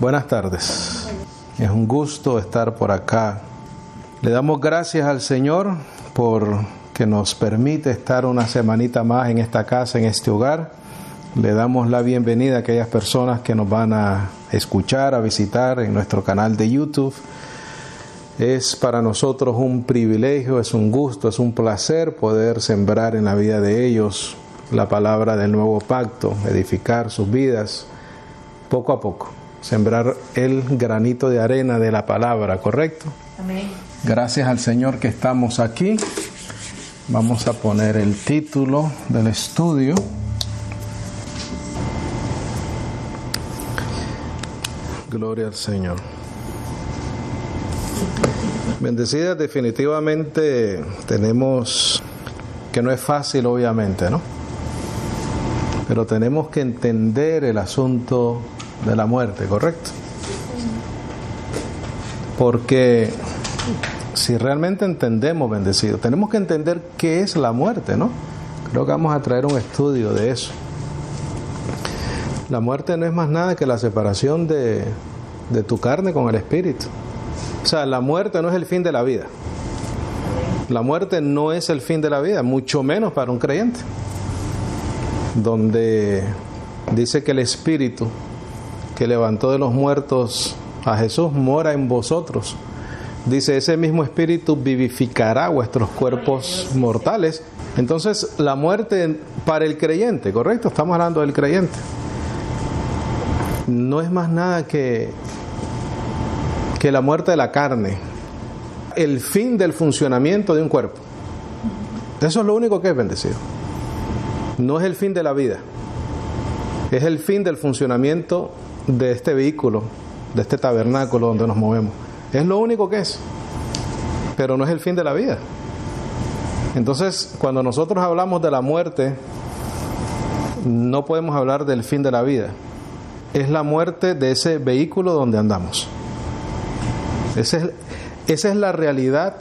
Buenas tardes. Es un gusto estar por acá. Le damos gracias al Señor por que nos permite estar una semanita más en esta casa, en este hogar. Le damos la bienvenida a aquellas personas que nos van a escuchar, a visitar en nuestro canal de YouTube. Es para nosotros un privilegio, es un gusto, es un placer poder sembrar en la vida de ellos la palabra del nuevo pacto, edificar sus vidas poco a poco, sembrar el granito de arena de la palabra, ¿correcto? Amén. Gracias al Señor que estamos aquí. Vamos a poner el título del estudio. Gloria al Señor. Bendecidas, definitivamente tenemos, que no es fácil obviamente, ¿no? Pero tenemos que entender el asunto de la muerte, ¿correcto? Porque si realmente entendemos, bendecidos, tenemos que entender qué es la muerte, ¿no? Creo que vamos a traer un estudio de eso. La muerte no es más nada que la separación de tu carne con el espíritu. O sea, la muerte no es el fin de la vida. La muerte no es el fin de la vida, mucho menos para un creyente. Donde dice que el espíritu que levantó de los muertos a Jesús mora en vosotros. Dice, ese mismo espíritu vivificará vuestros cuerpos mortales. Entonces, la muerte para el creyente, ¿correcto? Estamos hablando del creyente. No es más nada que la muerte de la carne. El fin del funcionamiento de un cuerpo. Eso es lo único que es, bendecido. No es el fin de la vida. Es el fin del funcionamiento de este vehículo, de este tabernáculo donde nos movemos. Es lo único que es. Pero no es el fin de la vida. Entonces, cuando nosotros hablamos de la muerte, no podemos hablar del fin de la vida. Es la muerte de ese vehículo donde andamos. Esa es la realidad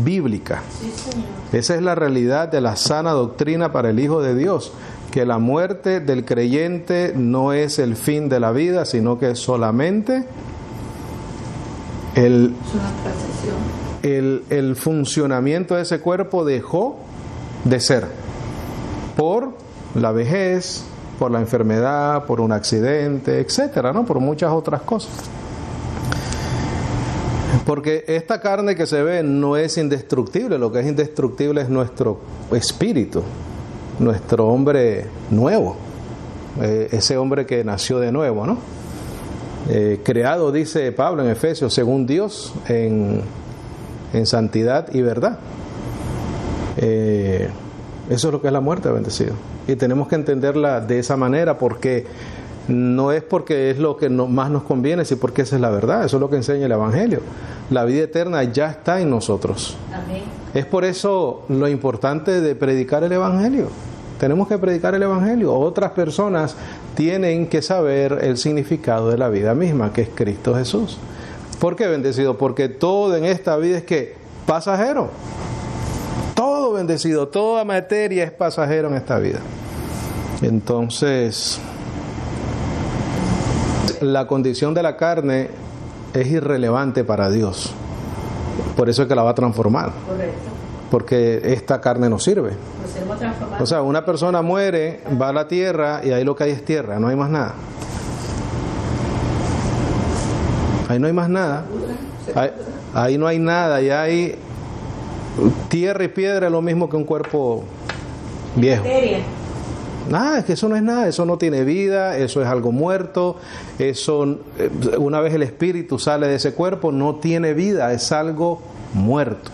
bíblica. Sí, Señor. Esa es la realidad de la sana doctrina para el Hijo de Dios, que la muerte del creyente no es el fin de la vida, sino que es solamente el funcionamiento de ese cuerpo dejó de ser por la vejez, por la enfermedad, por un accidente, etcétera, ¿no? Por muchas otras cosas. Porque esta carne que se ve no es indestructible, lo que es indestructible es nuestro espíritu, nuestro hombre nuevo, ese hombre que nació de nuevo, ¿no? Creado, dice Pablo en Efesios, según Dios, en santidad y verdad. Eso es lo que es la muerte, bendecido. Y tenemos que entenderla de esa manera, porque no es porque es lo que más nos conviene, sino porque esa es la verdad. Eso es lo que enseña el Evangelio. La vida eterna ya está en nosotros. Amén. Es por eso lo importante de predicar el Evangelio. Tenemos que predicar el Evangelio. Otras personas tienen que saber el significado de la vida misma, que es Cristo Jesús. ¿Por qué, bendecido? Porque todo en esta vida es que pasajero. Todo, bendecido, toda materia es pasajero en esta vida. Entonces, la condición de la carne es irrelevante para Dios. Por eso es que la va a transformar. Correcto. Porque esta carne no sirve. Nos hemos transformado. O sea, una persona muere, va a la tierra y ahí lo que hay es tierra, no hay más nada. Ahí no hay más nada. Ahí no hay nada, ahí hay tierra y piedra, es lo mismo que un cuerpo viejo. Nada, es que eso no es nada, eso no tiene vida, eso es algo muerto, eso, una vez el espíritu sale de ese cuerpo, no tiene vida, es algo muerto.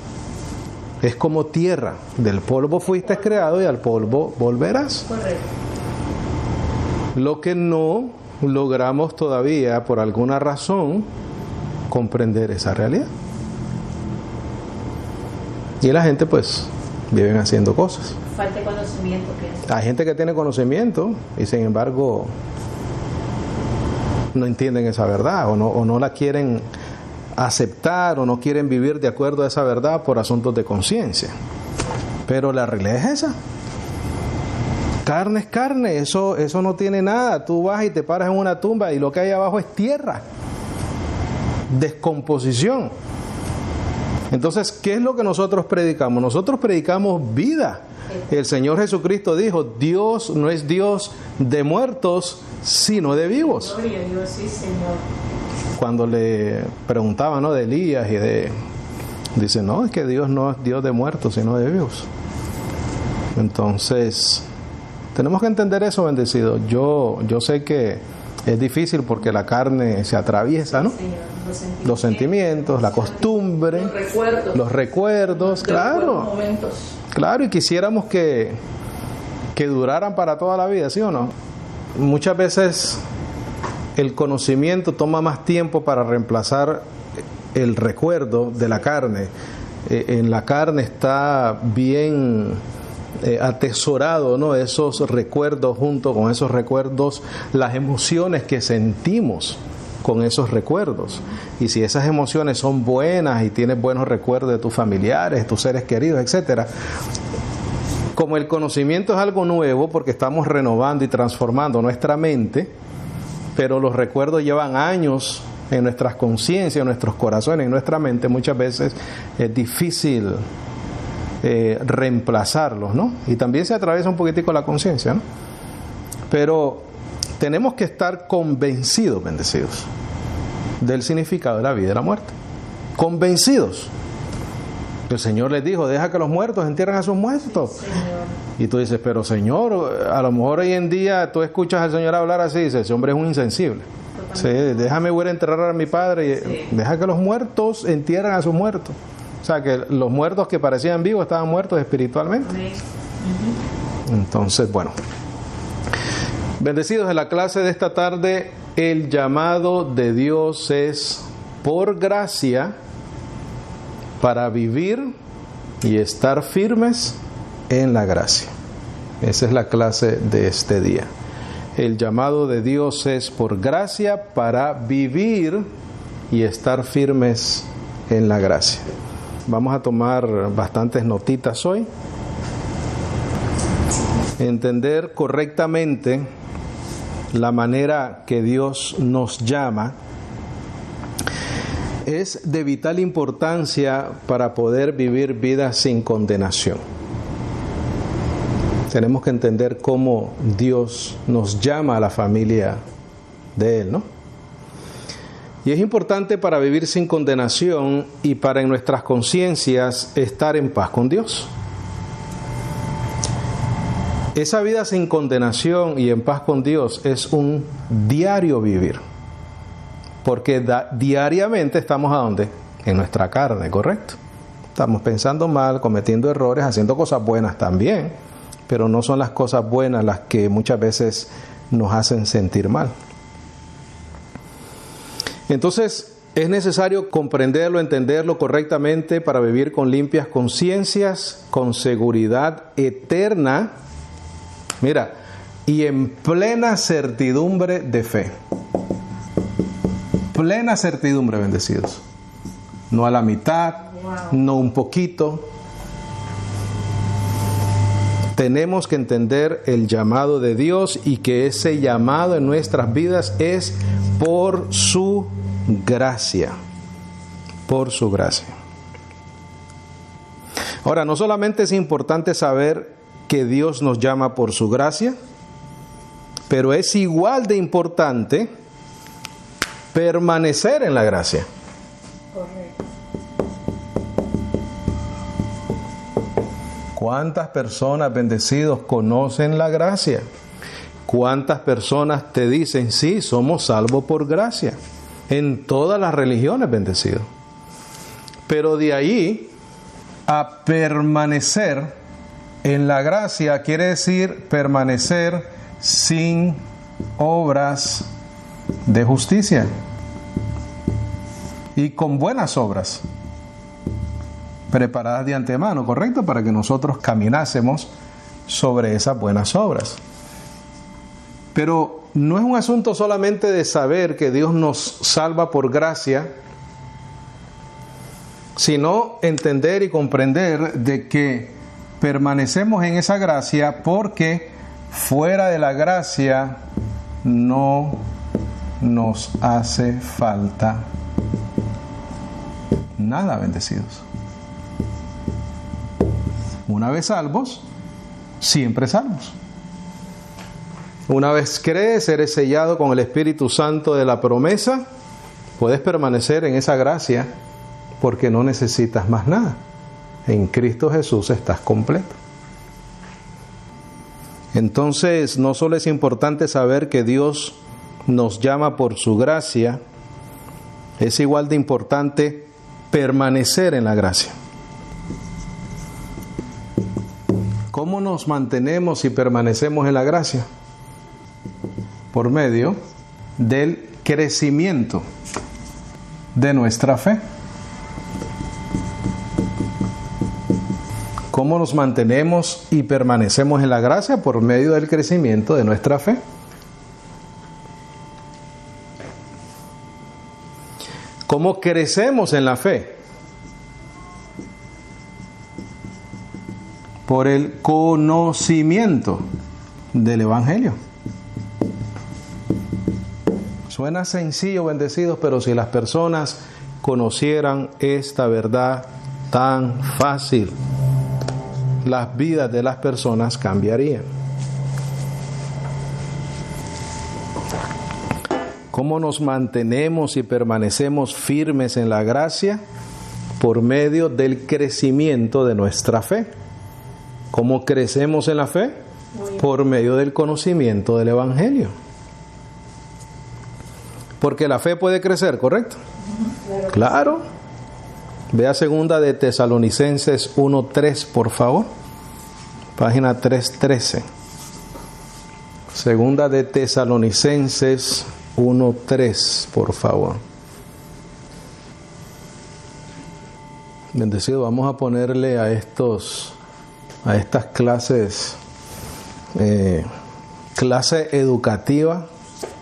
Es como tierra, del polvo fuiste creado y al polvo volverás. Correcto. Lo que no logramos todavía, por alguna razón, comprender esa realidad. Y la gente pues viven haciendo cosas. Falta conocimiento. Hay gente que tiene conocimiento y sin embargo no entienden esa verdad o no la quieren aceptar o no quieren vivir de acuerdo a esa verdad por asuntos de conciencia. Pero la realidad es esa. Carne es carne, eso no tiene nada. Tú vas y te paras en una tumba y lo que hay abajo es tierra. descomposición. Entonces, ¿qué es lo que nosotros predicamos? Nosotros predicamos vida. El Señor Jesucristo dijo, Dios no es Dios de muertos, sino de vivos. Gloria a Dios, sí, Señor. Cuando le preguntaban, ¿no?, de Elías dice, no, es que Dios no es Dios de muertos, sino de vivos. Entonces, tenemos que entender eso, bendecido. Yo sé que es difícil porque la carne se atraviesa, ¿no? Señor, Los sentimientos, la costumbre, los recuerdos, claro. Claro, y quisiéramos que duraran para toda la vida, ¿sí o no? Muchas veces el conocimiento toma más tiempo para reemplazar el recuerdo de la carne. En la carne está bien atesorado, ¿no?, esos recuerdos, junto con esos recuerdos, las emociones que sentimos con esos recuerdos. Y si esas emociones son buenas y tienes buenos recuerdos de tus familiares, tus seres queridos, etcétera, como el conocimiento es algo nuevo porque estamos renovando y transformando nuestra mente, pero los recuerdos llevan años en nuestras conciencias, en nuestros corazones, en nuestra mente, muchas veces es difícil reemplazarlos, ¿no? Y también se atraviesa un poquitico la conciencia, ¿no? Pero tenemos que estar convencidos, bendecidos, del significado de la vida y de la muerte. Convencidos. El Señor les dijo, deja que los muertos entierren a sus muertos. sí, Señor. Y tú dices, pero Señor, a lo mejor hoy en día tú escuchas al Señor hablar así y dices, ese hombre es un insensible. Sí, déjame voy a enterrar a mi padre y Sí. deja que los muertos entierren a sus muertos. O sea, que los muertos que parecían vivos estaban muertos espiritualmente. Amén. Entonces, bueno. Bendecidos, en la clase de esta tarde, el llamado de Dios es por gracia para vivir y estar firmes en la gracia. Esa es la clase de este día. El llamado de Dios es por gracia para vivir y estar firmes en la gracia. Vamos a tomar bastantes notitas hoy. Entender correctamente la manera que Dios nos llama es de vital importancia para poder vivir vidas sin condenación. Tenemos que entender cómo Dios nos llama a la familia de Él, ¿no? Y es importante para vivir sin condenación y para en nuestras conciencias estar en paz con Dios. Esa vida sin condenación y en paz con Dios es un diario vivir. Porque diariamente estamos ¿a dónde? En nuestra carne, ¿correcto? Estamos pensando mal, cometiendo errores, haciendo cosas buenas también, pero no son las cosas buenas las que muchas veces nos hacen sentir mal. Entonces, es necesario comprenderlo, entenderlo correctamente para vivir con limpias conciencias, con seguridad eterna, mira, y en plena certidumbre de fe. Plena certidumbre, bendecidos. No a la mitad, no un poquito. Tenemos que entender el llamado de Dios y que ese llamado en nuestras vidas es por su gracia. Por su gracia. Ahora, no solamente es importante saber que Dios nos llama por su gracia, pero es igual de importante permanecer en la gracia. Correcto. ¿Cuántas personas, bendecidos, conocen la gracia? ¿Cuántas personas te dicen, sí, somos salvos por gracia? En todas las religiones, bendecidos. Pero de ahí a permanecer en la gracia quiere decir permanecer sin obras de justicia y con buenas obras preparadas de antemano, ¿correcto? Para que nosotros caminásemos sobre esas buenas obras. Pero no es un asunto solamente de saber que Dios nos salva por gracia, sino entender y comprender de que permanecemos en esa gracia porque fuera de la gracia no nos hace falta en nada, bendecidos. Una vez salvos, siempre salvos. Una vez crees, eres sellado con el Espíritu Santo de la promesa, puedes permanecer en esa gracia porque no necesitas más nada. En Cristo Jesús estás completo. Entonces, no solo es importante saber que Dios nos llama por su gracia, es igual de importante permanecer en la gracia. ¿Cómo nos mantenemos y permanecemos en la gracia? Por medio del crecimiento de nuestra fe. ¿Cómo nos mantenemos y permanecemos en la gracia? Por medio del crecimiento de nuestra fe. ¿Cómo crecemos en la fe? Por el conocimiento del Evangelio. Suena sencillo, bendecidos, pero si las personas conocieran esta verdad tan fácil, las vidas de las personas cambiarían. ¿Cómo nos mantenemos y permanecemos firmes en la gracia? Por medio del crecimiento de nuestra fe. ¿Cómo crecemos en la fe? Por medio del conocimiento del Evangelio. Porque la fe puede crecer, ¿correcto? Claro. Vea segunda de Tesalonicenses 1:3, por favor. Página 313. Segunda de Tesalonicenses 1:3, por favor. Bendecido, vamos a ponerle a estas clases, clase educativa,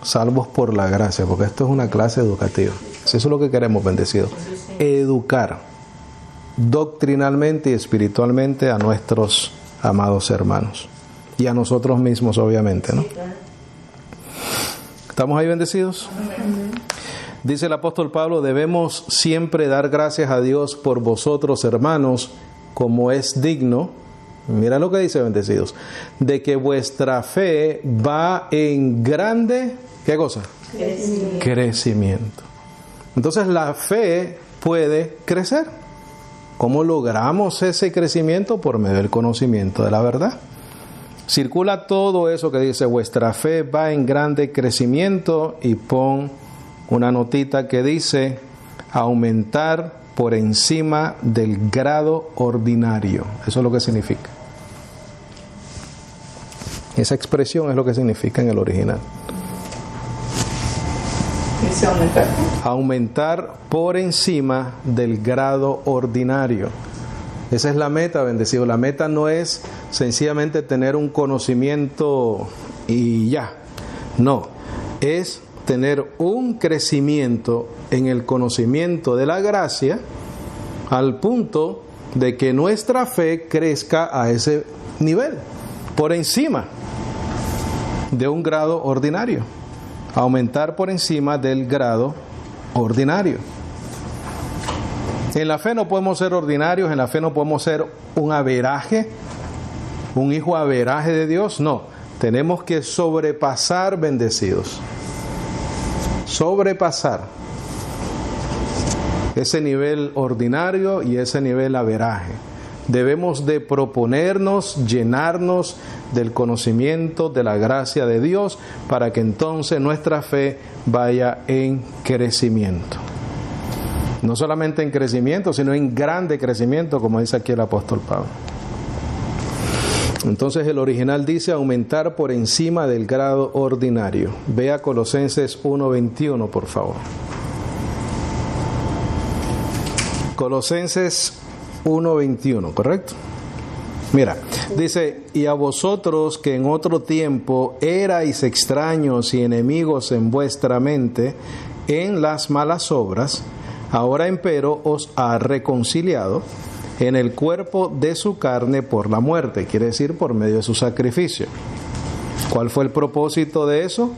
salvos por la gracia, porque esto es una clase educativa. Eso es lo que queremos, bendecido. Educar doctrinalmente y espiritualmente a nuestros amados hermanos. Y a nosotros mismos, obviamente, ¿no? ¿Estamos ahí, bendecidos? Dice el apóstol Pablo, debemos siempre dar gracias a Dios por vosotros, hermanos, como es digno. Mira lo que dice, bendecidos, de que vuestra fe va en grande, ¿qué cosa? Crecimiento. Entonces la fe puede crecer. ¿Cómo logramos ese crecimiento? Por medio del conocimiento de la verdad. Circula todo eso que dice, vuestra fe va en grande crecimiento, y pon una notita que dice, aumentar por encima del grado ordinario. Eso es lo que significa. Esa expresión es lo que significa en el original. ¿Dice aumentar? Aumentar por encima del grado ordinario. Esa es la meta, bendecido. La meta no es sencillamente tener un conocimiento y ya. No, es tener un crecimiento en el conocimiento de la gracia al punto de que nuestra fe crezca a ese nivel, por encima de un grado ordinario. Aumentar por encima del grado ordinario. En la fe no podemos ser ordinarios, en la fe no podemos ser un averaje, un hijo averaje de Dios, no. Tenemos que sobrepasar, bendecidos. Sobrepasar ese nivel ordinario y ese nivel averaje. Debemos de proponernos, llenarnos del conocimiento de la gracia de Dios para que entonces nuestra fe vaya en crecimiento. No solamente en crecimiento, sino en grande crecimiento, como dice aquí el apóstol Pablo. Entonces el original dice aumentar por encima del grado ordinario. Vea Colosenses 1:21, por favor. Colosenses 1:21, ¿correcto? Mira, dice, y a vosotros que en otro tiempo erais extraños y enemigos en vuestra mente en las malas obras, ahora empero os ha reconciliado en el cuerpo de su carne por la muerte, quiere decir por medio de su sacrificio. ¿Cuál fue el propósito de eso?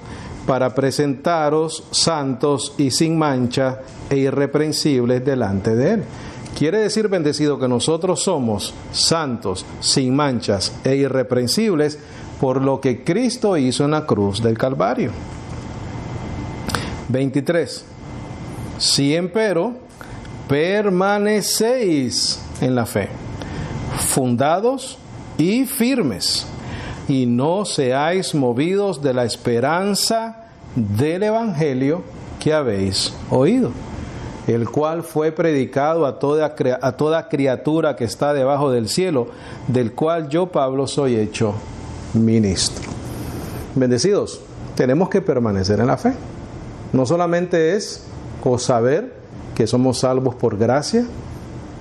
para presentaros santos y sin mancha e irreprensibles delante de Él. Quiere decir, bendecido, que nosotros somos santos, sin manchas e irreprensibles por lo que Cristo hizo en la cruz del Calvario. 23. Si empero permanecéis en la fe, fundados y firmes, y no seáis movidos de la esperanza del Evangelio que habéis oído, el cual fue predicado a toda criatura que está debajo del cielo, del cual yo, Pablo, soy hecho ministro. Bendecidos, tenemos que permanecer en la fe. No solamente es saber que somos salvos por gracia,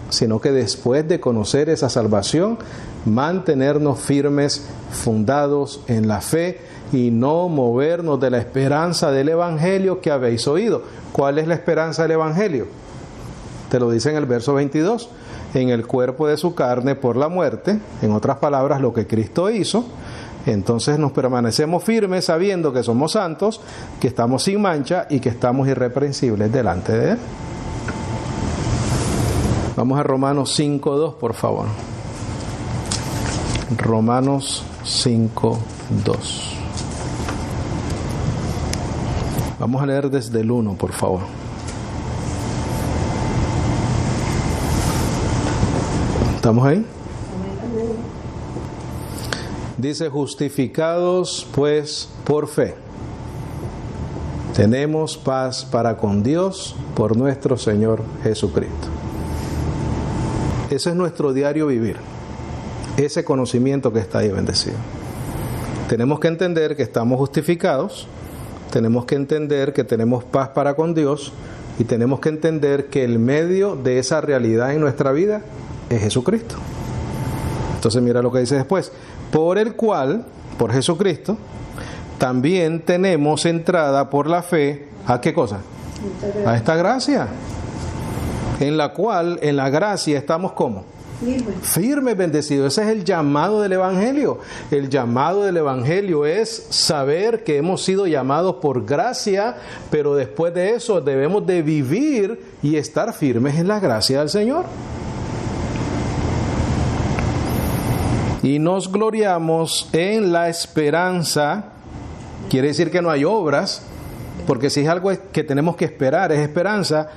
sino que después de conocer esa salvación, mantenernos firmes, fundados en la fe y no movernos de la esperanza del Evangelio que habéis oído. ¿Cuál es la esperanza del Evangelio? Te lo dice en el verso 22, en el cuerpo de su carne por la muerte, en otras palabras, lo que Cristo hizo. Entonces nos permanecemos firmes sabiendo que somos santos, que estamos sin mancha y que estamos irreprensibles delante de Él. Vamos a Romanos 5:2, por favor. Romanos 5:2. Vamos a leer desde el 1, por favor. ¿Estamos ahí? Dice: justificados pues por fe, tenemos paz para con Dios por nuestro Señor Jesucristo. Ese es nuestro diario vivir, ese conocimiento que está ahí, bendecido. Tenemos que entender que estamos justificados, tenemos que entender que tenemos paz para con Dios y tenemos que entender que el medio de esa realidad en nuestra vida es Jesucristo. Entonces mira lo que dice después: por el cual, por Jesucristo, también tenemos entrada por la fe, ¿a qué cosa? A esta gracia, en la cual, en la gracia estamos ¿cómo? Firmes, bendecidos. Ese es el llamado del Evangelio. El llamado del Evangelio es saber que hemos sido llamados por gracia, pero después de eso debemos de vivir y estar firmes en la gracia del Señor. Y nos gloriamos en la esperanza. Quiere decir que no hay obras, porque si es algo que tenemos que esperar, es esperanza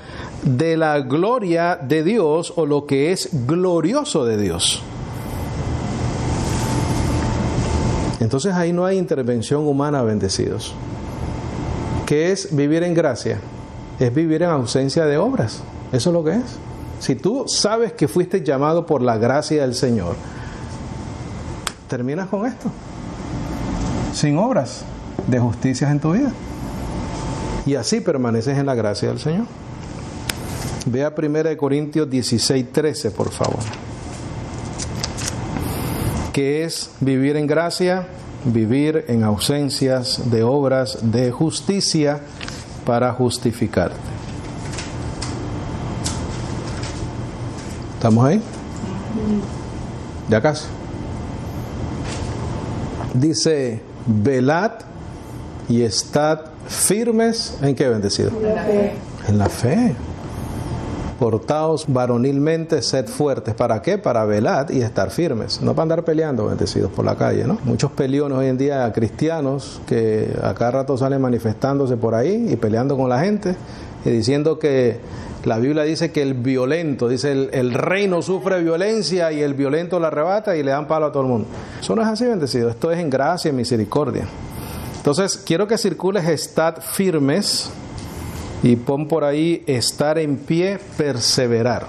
de la gloria de Dios, o lo que es glorioso de Dios. Entonces ahí no hay intervención humana, bendecidos. ¿Qué es vivir en gracia? Es vivir en ausencia de obras. Eso es lo que es. Si tú sabes que fuiste llamado por la gracia del Señor, terminas con esto, sin obras de justicia en tu vida, y así permaneces en la gracia del Señor. Vea 1 Corintios 16:13, por favor. ¿Qué es vivir en gracia? Vivir en ausencias de obras de justicia para justificarte. ¿Estamos ahí? ¿Ya casi? Dice: velad y estad firmes. ¿En qué, bendecido? En la fe. En la fe. Portaos varonilmente, sed fuertes. ¿Para qué? Para velar y estar firmes. No para andar peleando, bendecidos, por la calle, ¿no? Muchos peleones hoy en día, cristianos, que a cada rato salen manifestándose por ahí y peleando con la gente y diciendo que la Biblia dice que el violento, dice el reino sufre violencia y el violento la arrebata y le dan palo a todo el mundo. Eso no es así, bendecido. Esto es en gracia y misericordia. Entonces, quiero que circules estad firmes y pon por ahí estar en pie, perseverar.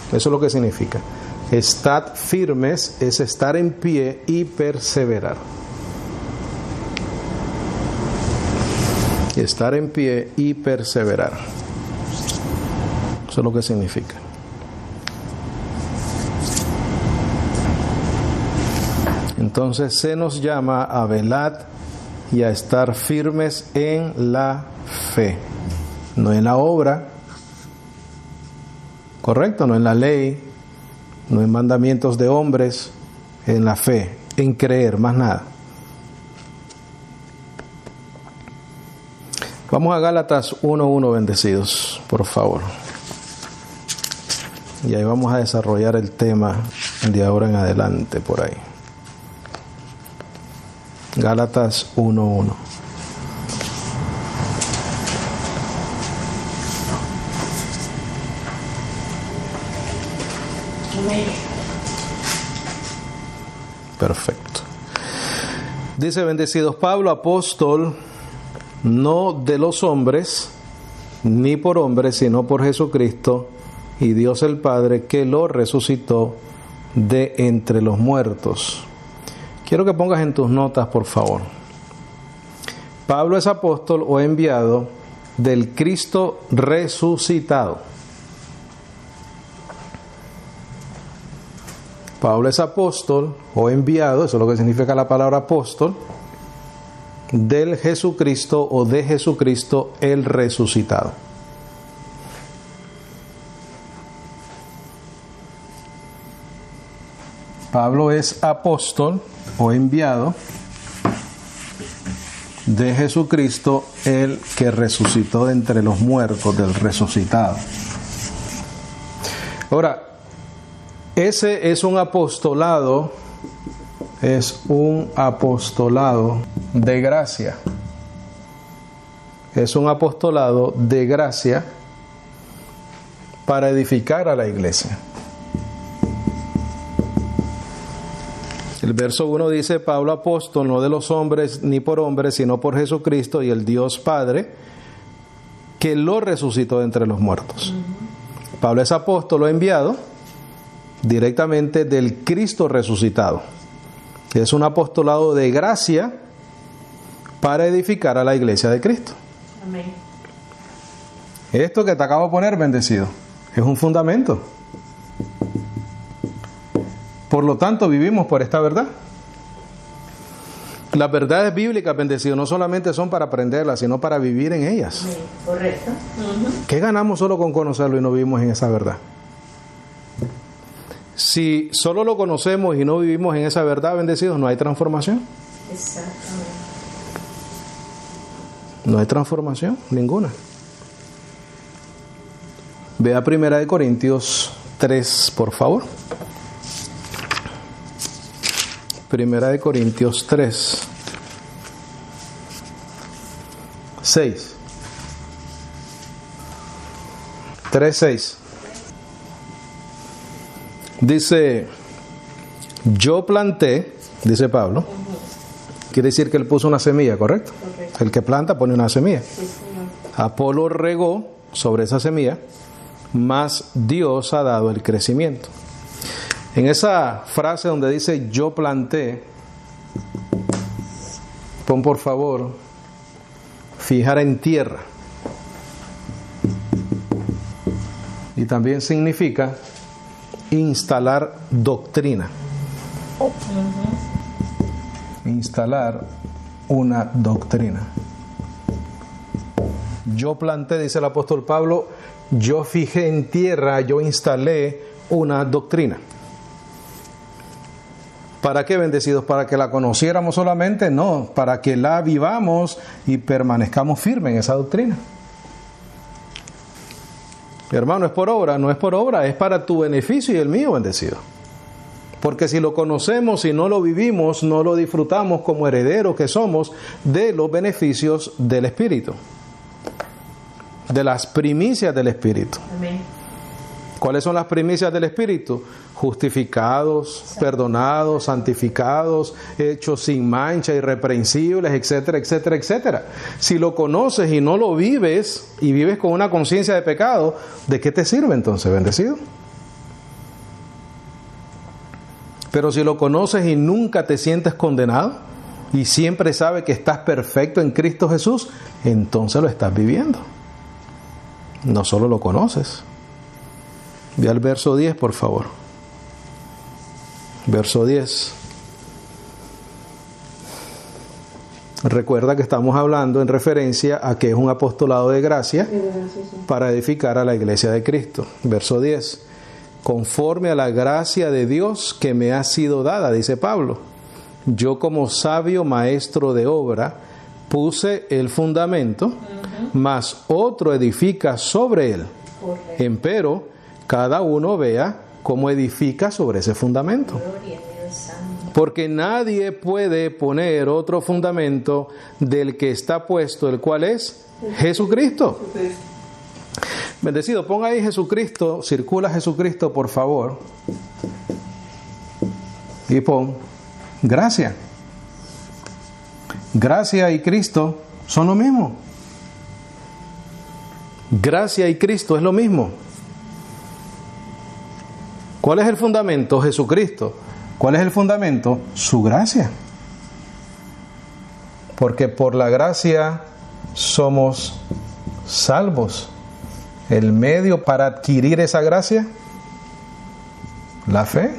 Eso es lo que significa. Estad firmes es estar en pie y perseverar. Estar en pie y perseverar. Eso es lo que significa. Entonces se nos llama a velar y a estar firmes en la fe, no en la obra, correcto, no en la ley, no en mandamientos de hombres, en la fe, en creer, más nada. Vamos a Gálatas 1:1, bendecidos, por favor. Y ahí vamos a desarrollar el tema de ahora en adelante por ahí. Gálatas 1:1. Perfecto. Dice: bendecidos, Pablo, apóstol, no de los hombres, ni por hombres, sino por Jesucristo y Dios el Padre, que lo resucitó de entre los muertos. Quiero que pongas en tus notas, por favor. Pablo es apóstol o enviado del Cristo resucitado. Pablo es apóstol o enviado, eso es lo que significa la palabra apóstol, del Jesucristo o de Jesucristo el resucitado. Pablo es apóstol o enviado de Jesucristo, el que resucitó de entre los muertos, del resucitado. Ahora, ese es un apostolado de gracia. Es un apostolado de gracia para edificar a la iglesia. El verso 1 dice: Pablo apóstol, no de los hombres ni por hombres, sino por Jesucristo y el Dios Padre, que lo resucitó de entre los muertos. Pablo es apóstol o enviado directamente del Cristo resucitado. Es un apostolado de gracia para edificar a la iglesia de Cristo. Amén. Esto que te acabo de poner, bendecido, es un fundamento. Por lo tanto, vivimos por esta verdad. Las verdades bíblicas, bendecido, no solamente son para aprenderlas, sino para vivir en ellas. Sí, correcto. ¿Qué ganamos solo con conocerlo y no vivimos en esa verdad? Si solo lo conocemos y no vivimos en esa verdad, bendecidos, no hay transformación. Exactamente. No hay transformación ninguna. Ve a 1 Corintios 3, por favor. 1 Corintios 3, 6. 3:6. Dice: yo planté, dice Pablo. Quiere decir que él puso una semilla, ¿correcto? Correcto. El que planta pone una semilla. Sí, señor. Apolo regó sobre esa semilla, mas Dios ha dado el crecimiento. En esa frase donde dice yo planté, pon por favor fijar en tierra. Y también significa instalar doctrina. Instalar una doctrina. Yo planté, dice el apóstol Pablo, yo fijé en tierra, yo instalé una doctrina. ¿Para qué, bendecidos? ¿Para que la conociéramos solamente? No, para que la vivamos y permanezcamos firmes en esa doctrina. Mi hermano, es por obra, no es por obra, es para tu beneficio y el mío, bendecido. Porque si lo conocemos y no lo vivimos, no lo disfrutamos como herederos que somos de los beneficios del Espíritu, de las primicias del Espíritu. Amén. ¿Cuáles son las primicias del Espíritu? Justificados, perdonados, santificados, hechos sin mancha, irreprensibles, etcétera, etcétera, etcétera. Si lo conoces y no lo vives, y vives con una conciencia de pecado, ¿de qué te sirve entonces, bendecido? Pero si lo conoces y nunca te sientes condenado, y siempre sabes que estás perfecto en Cristo Jesús, entonces lo estás viviendo. No solo lo conoces. Ve al verso 10, por favor. Verso 10. Recuerda que estamos hablando en referencia a que es un apostolado de gracia para edificar a la iglesia de Cristo. Verso 10. Conforme a la gracia de Dios que me ha sido dada, dice Pablo, yo como sabio maestro de obra, puse el fundamento, mas otro edifica sobre él. Correcto. Empero, cada uno vea cómo edifica sobre ese fundamento. Gloria a Dios santo. Porque nadie puede poner otro fundamento del que está puesto, el cual es Jesucristo. Bendecido, ponga ahí Jesucristo, circula Jesucristo, por favor. Y pon gracia. Gracia y Cristo son lo mismo. Gracia y Cristo es lo mismo. ¿Cuál es el fundamento? Jesucristo. ¿Cuál es el fundamento? Su gracia. Porque por la gracia somos salvos. El medio para adquirir esa gracia, la fe.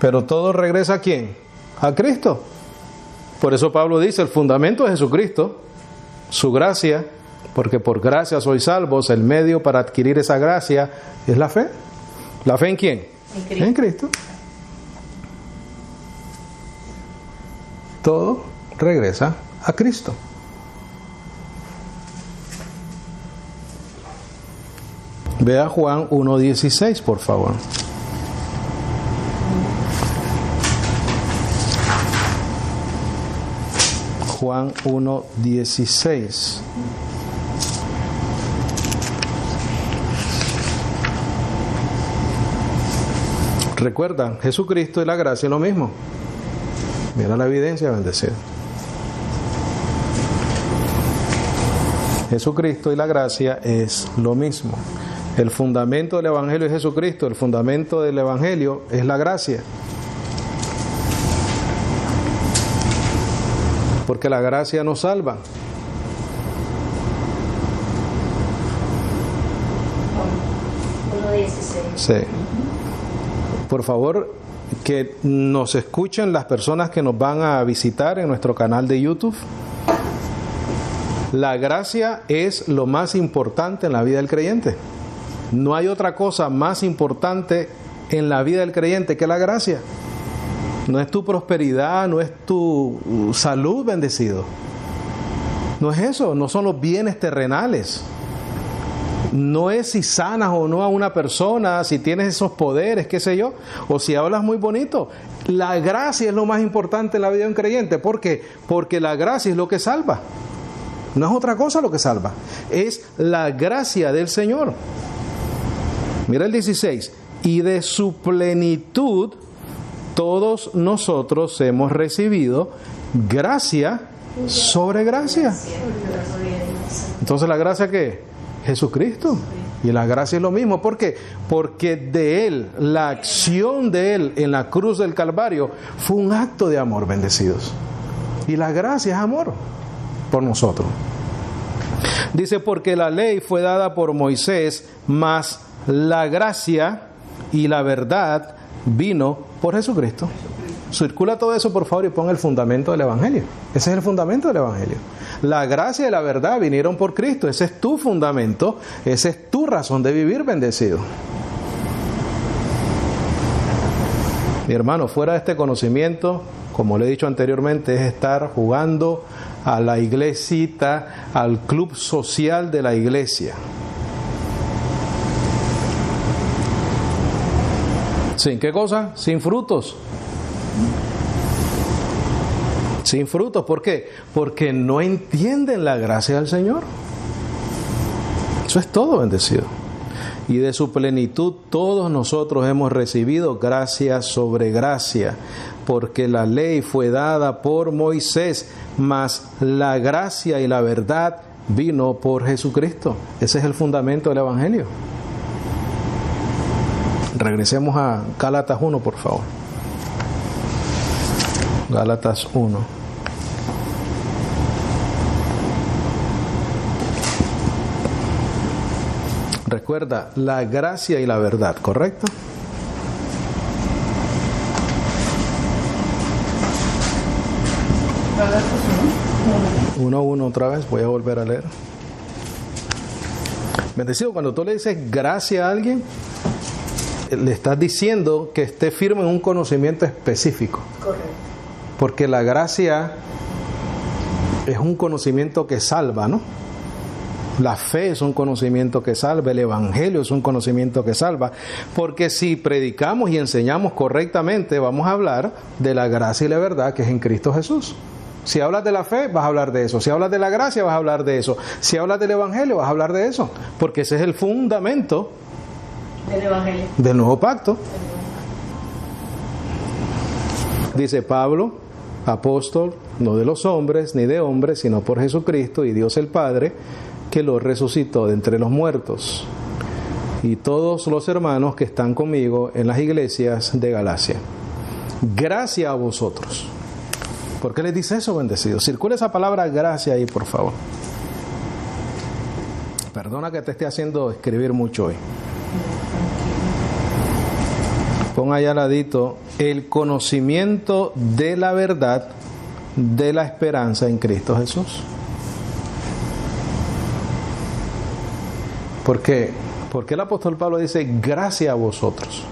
Pero todo regresa ¿a quién? A Cristo. Por eso Pablo dice, el fundamento es Jesucristo, su gracia, porque por gracia sois salvos, el medio para adquirir esa gracia es la fe. ¿La fe en quién? En Cristo. En Cristo. Todo regresa a Cristo. Vea Juan 1:16, por favor. Juan 1:16. Recuerda, Jesucristo y la gracia es lo mismo. Mira la evidencia, bendecido. Jesucristo y la gracia es lo mismo. El fundamento del Evangelio es Jesucristo, el fundamento del Evangelio es la gracia. Porque la gracia nos salva. Sí. Por favor, que nos escuchen las personas que nos van a visitar en nuestro canal de YouTube. La gracia es lo más importante en la vida del creyente. No hay otra cosa más importante en la vida del creyente que la gracia. No es tu prosperidad, no es tu salud, bendecido. No es eso, no son los bienes terrenales. No es si sanas o no a una persona, si tienes esos poderes, qué sé yo, o si hablas muy bonito. La gracia es lo más importante en la vida de un creyente. ¿Por qué? Porque la gracia es lo que salva. No es otra cosa lo que salva. Es la gracia del Señor. Mira el 16. Y de su plenitud todos nosotros hemos recibido gracia sobre gracia. Entonces, ¿la gracia qué es? Jesucristo. Y la gracia es lo mismo. ¿Por qué? Porque de Él, la acción de Él en la cruz del Calvario fue un acto de amor, bendecidos. Y la gracia es amor por nosotros. Dice, porque la ley fue dada por Moisés, mas la gracia y la verdad vino por Jesucristo. Circula todo eso, por favor, y pon el fundamento del Evangelio. Ese es el fundamento del Evangelio. La gracia y la verdad vinieron por Cristo. Ese es tu fundamento, esa es tu razón de vivir, bendecido. Mi hermano, fuera de este conocimiento, como le he dicho anteriormente, es estar jugando a la iglesita, al club social de la iglesia. ¿Sin qué cosa? Sin frutos. Sin frutos. ¿Por qué? Porque no entienden la gracia del Señor. Eso es todo, bendecido. Y de su plenitud todos nosotros hemos recibido gracia sobre gracia, porque la ley fue dada por Moisés, mas la gracia y la verdad vino por Jesucristo. Ese es el fundamento del Evangelio. Regresemos a Gálatas 1, por favor. Gálatas 1. Recuerda, la gracia y la verdad, ¿correcto? Uno otra vez, voy a volver a leer. Bendecido, cuando tú le dices gracia a alguien, le estás diciendo que esté firme en un conocimiento específico. Correcto. Porque la gracia es un conocimiento que salva, ¿no? La fe es un conocimiento que salva, el Evangelio es un conocimiento que salva, porque si predicamos y enseñamos correctamente, vamos a hablar de la gracia y la verdad que es en Cristo Jesús. Si hablas de la fe, vas a hablar de eso. Si hablas de la gracia, vas a hablar de eso. Si hablas del Evangelio, vas a hablar de eso, porque ese es el fundamento del Evangelio, del nuevo pacto. Dice Pablo, apóstol, no de los hombres ni de hombres, sino por Jesucristo y Dios el Padre, que lo resucitó de entre los muertos, y todos los hermanos que están conmigo en las iglesias de Galacia. Gracia a vosotros. ¿Por qué les dice eso, bendecidos? Circula esa palabra gracia ahí, por favor. Perdona que te esté haciendo escribir mucho hoy. Pon ahí al ladito el conocimiento de la verdad de la esperanza en Cristo Jesús. ¿Por qué? Porque el apóstol Pablo dice gracia a vosotros.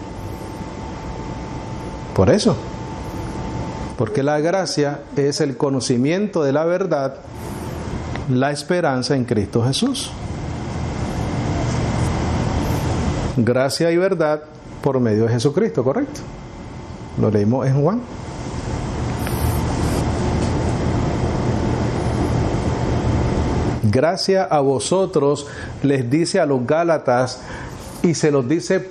Por eso. Porque la gracia es el conocimiento de la verdad, la esperanza en Cristo Jesús. Gracia y verdad por medio de Jesucristo, ¿correcto? Lo leímos en Juan. Gracia a vosotros, les dice a los Gálatas, y se los dice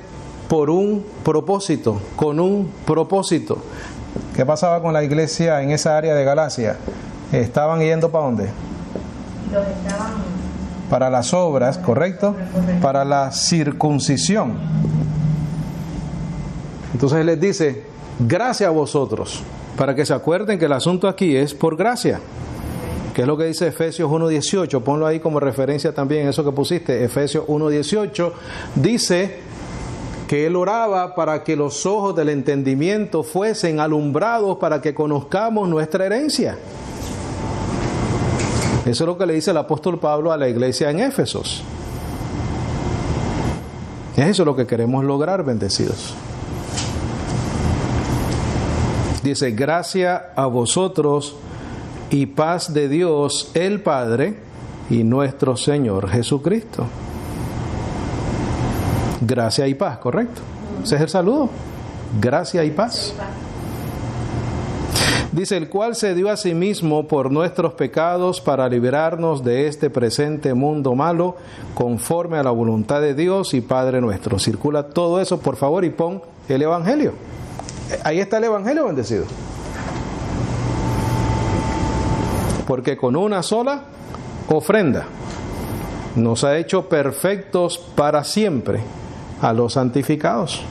por un propósito, con un propósito. ¿Qué pasaba con la iglesia en esa área de Galacia? ¿Estaban yendo para dónde? Para las obras, ¿correcto? Para la circuncisión. Entonces les dice, gracia a vosotros, para que se acuerden que el asunto aquí es por gracia. ¿Qué es lo que dice Efesios 1:18? Ponlo ahí como referencia también, eso que pusiste, Efesios 1:18, dice que él oraba para que los ojos del entendimiento fuesen alumbrados para que conozcamos nuestra herencia. Eso es lo que le dice el apóstol Pablo a la iglesia en Éfesos. Es eso lo que queremos lograr, bendecidos. Dice, gracia a vosotros y paz de Dios el Padre y nuestro Señor Jesucristo. Gracia y paz, ¿correcto? Ese es el saludo. Gracia y paz. Dice, el cual se dio a sí mismo por nuestros pecados para librarnos de este presente mundo malo, conforme a la voluntad de Dios y Padre nuestro. Circula todo eso, por favor, y pon el Evangelio. Ahí está el Evangelio, bendecido. Porque con una sola ofrenda nos ha hecho perfectos para siempre a los santificados.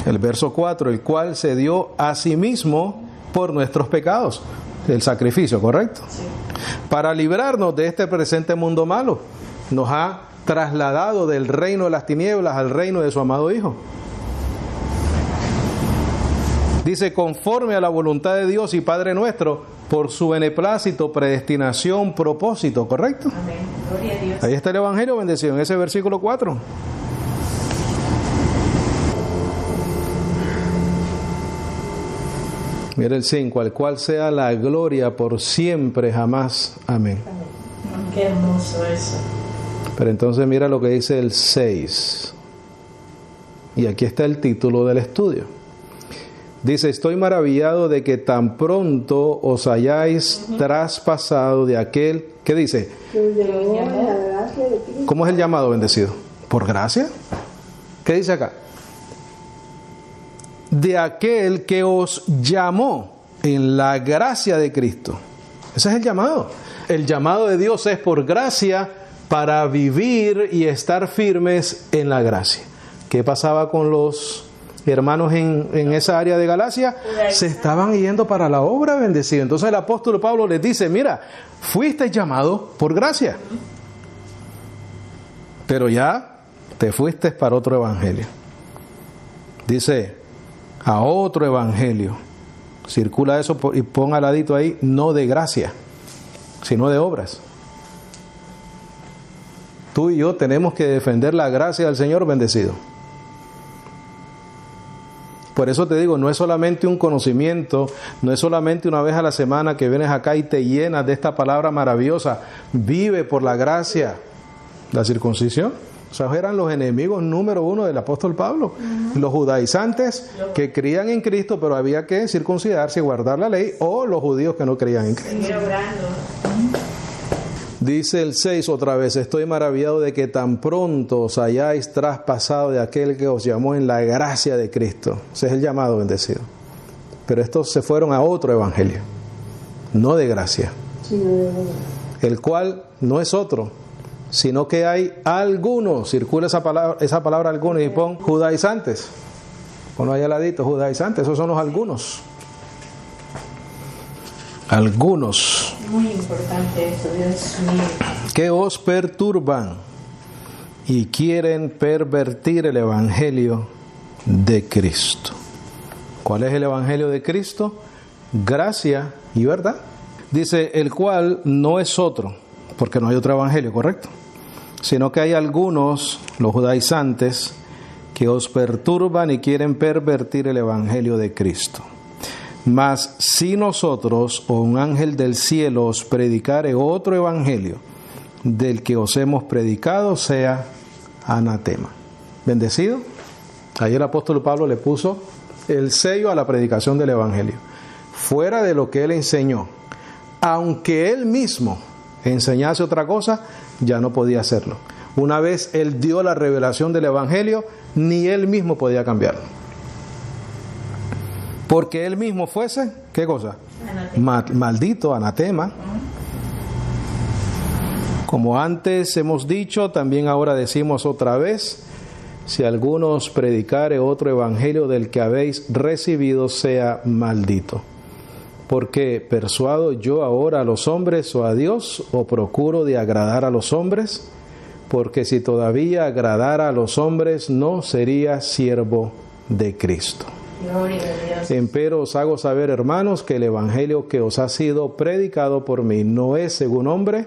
El verso 4, el cual se dio a sí mismo por nuestros pecados. El sacrificio, ¿correcto? Sí. Para librarnos de este presente mundo malo. Nos ha trasladado del reino de las tinieblas al reino de su amado Hijo. Dice, conforme a la voluntad de Dios y Padre nuestro, por su beneplácito, predestinación, propósito, ¿correcto? Amén. Gloria a Dios. Ahí está el Evangelio, bendecido, en ese versículo 4. Mira el 5, al cual sea la gloria por siempre, jamás. Amén. Amén. Qué hermoso eso. Pero entonces mira lo que dice el 6. Y aquí está el título del estudio. Dice, estoy maravillado de que tan pronto os hayáis traspasado de aquel, ¿qué dice? ¿Cómo es el llamado, bendecido? ¿Por gracia? ¿Qué dice acá? De aquel que os llamó en la gracia de Cristo. Ese es el llamado. El llamado de Dios es por gracia para vivir y estar firmes en la gracia. ¿Qué pasaba con los hermanos en esa área de Galacia? Se estaban yendo para la obra, bendecido. Entonces el apóstol Pablo les dice, mira, fuiste llamado por gracia, pero ya te fuiste para otro evangelio. Dice, a otro evangelio. Circula eso y pon al ladito ahí, no de gracia, sino de obras. Tú y yo tenemos que defender la gracia del Señor, bendecido. Por eso te digo, no es solamente un conocimiento, no es solamente una vez a la semana que vienes acá y te llenas de esta palabra maravillosa. Vive por la gracia. La circuncisión, o sea, eran los enemigos número uno del apóstol Pablo. Los judaizantes que creían en Cristo, pero había que circuncidarse y guardar la ley, o los judíos que no creían en Cristo. Dice el 6 otra vez: estoy maravillado de que tan pronto os hayáis traspasado de aquel que os llamó en la gracia de Cristo. Ese es el llamado bendecido. Pero estos se fueron a otro evangelio, no de gracia, el cual no es otro, sino que hay algunos, circula esa palabra algunos, y pon judaizantes, ponlo ahí al ladito, judaizantes, esos son los algunos. Algunos. Muy importante eso, Dios mío. Que os perturban y quieren pervertir el evangelio de Cristo. ¿Cuál es el evangelio de Cristo? Gracia y verdad. Dice, el cual no es otro, porque no hay otro evangelio, ¿correcto? Sino que hay algunos, los judaizantes, que os perturban y quieren pervertir el evangelio de Cristo. Mas si nosotros o un ángel del cielo os predicare otro evangelio del que os hemos predicado, sea anatema. ¿Bendecido? Ahí el apóstol Pablo le puso el sello a la predicación del evangelio. Fuera de lo que él enseñó, aunque él mismo enseñase otra cosa, ya no podía hacerlo. Una vez él dio la revelación del evangelio, ni él mismo podía cambiarlo. Porque él mismo fuese, ¿qué cosa? Maldito, anatema. Como antes hemos dicho, también ahora decimos otra vez: si alguno os predicare otro evangelio del que habéis recibido, sea maldito. Porque persuado yo ahora a los hombres o a Dios, o procuro de agradar a los hombres, porque si todavía agradara a los hombres, no sería siervo de Cristo. Gloria a Dios. Empero os hago saber, hermanos, que el evangelio que os ha sido predicado por mí no es según hombre,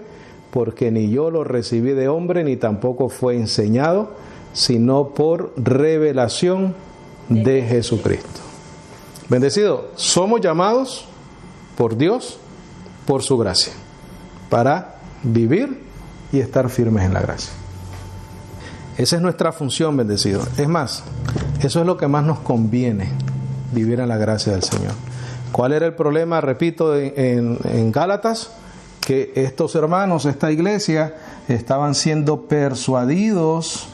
porque ni yo lo recibí de hombre, ni tampoco fue enseñado, sino por revelación de Jesucristo. Bendecido, somos llamados por Dios, por su gracia, para vivir y estar firmes en la gracia. Esa es nuestra función, bendecido. Es más, eso es lo que más nos conviene, vivir en la gracia del Señor. ¿Cuál era el problema? Repito, en Gálatas, que estos hermanos, esta iglesia, estaban siendo persuadidos,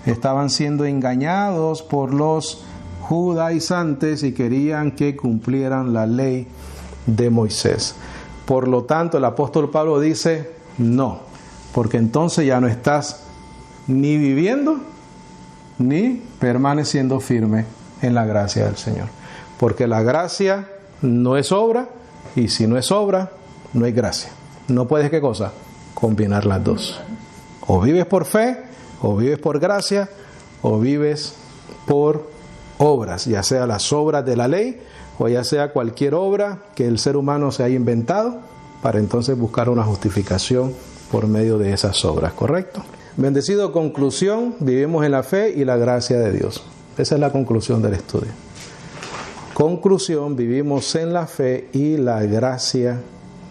estaban siendo engañados por los judaizantes y querían que cumplieran la ley de Moisés. Por lo tanto, el apóstol Pablo dice, no, porque entonces ya no estás ni viviendo ni permaneciendo firme en la gracia del Señor. Porque la gracia no es obra, y si no es obra, no hay gracia. No puedes, ¿qué cosa? Combinar las dos. O vives por fe, o vives por gracia, o vives por obras, ya sea las obras de la ley, o ya sea cualquier obra que el ser humano se haya inventado, para entonces buscar una justificación por medio de esas obras, ¿correcto? Bendecido, conclusión: vivimos en la fe y la gracia de Dios. Esa es la conclusión del estudio. Conclusión: vivimos en la fe y la gracia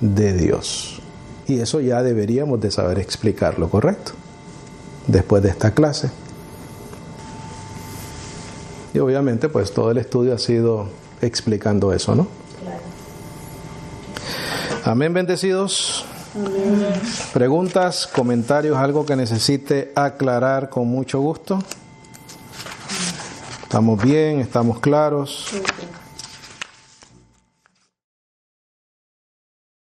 de Dios. Y eso ya deberíamos de saber explicarlo, ¿correcto? Después de esta clase. Y obviamente pues todo el estudio ha sido explicando eso, ¿no? Claro. Amén, bendecidos. Amén. Preguntas, comentarios, algo que necesite aclarar con mucho gusto. ¿Estamos bien? ¿Estamos claros? Sí.